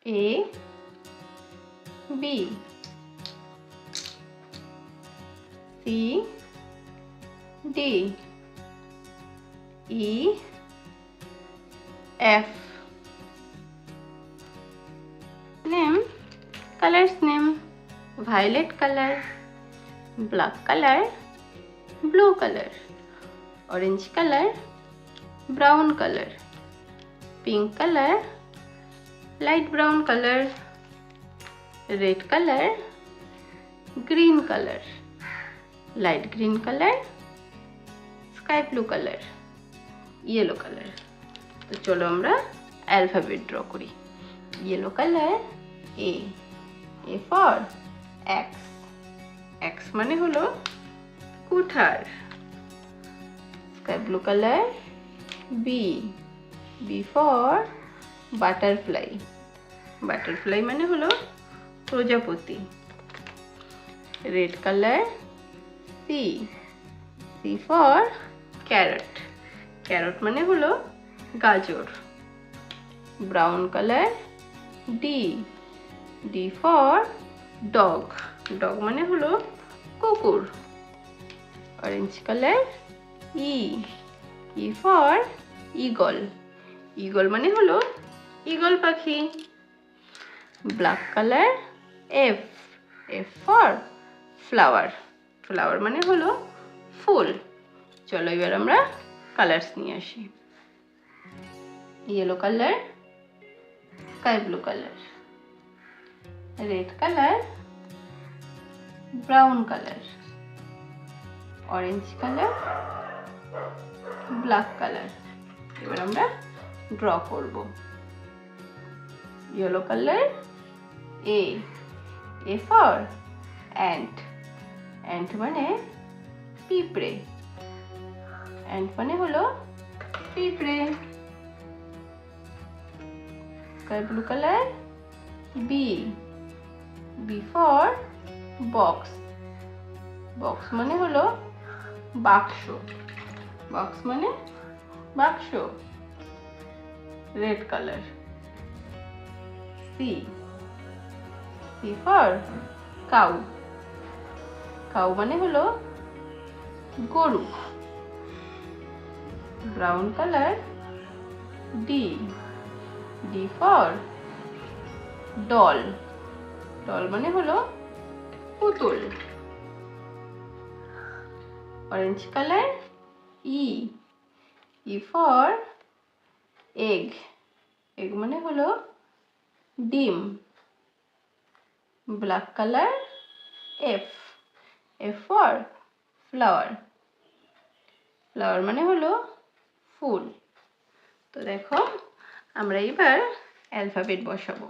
A B C D E F. Name, colors name: violet color, black color, blue color, orange color, brown color, pink color, light brown color, red color, green color, light green color, sky blue color, yellow color. তো চলো আমরা alphabet draw করি। yellow color A for X, X মানে হলো কুঠার। sky blue color B for butterfly, butterfly মানে হলো প্রজাপতি। red color C for carrot, carrot মানে হলো গাজর। brown color D for dog, dog মানে হলো কুকুর। orange color E for eagle, eagle মানে হলো ঈগল পাখি। black color F for flower, flower মানে হলো ফুল। চলো এবার আমরা কালার্স নিয়ে আসি। yellow color, sky blue color, red color, brown color, orange color, black color। এবার আমরা ড্র করব। yellow color A for ant, ant মানে পিঁপড়ে, ant মানে হলো পিঁপড়ে। sky blue color B for box, box মানে হলো বাক্স, box মানে বাক্স। red color C for cow, cow মানে হলো গরু। brown color D for doll, doll মানে হলো পুতুল। orange color E for egg, egg মানে হলো ডিম। black color F for flower, flower মানে হলো ফুল। তো দেখো আমরা এবার অ্যালফাবেট বসাবো।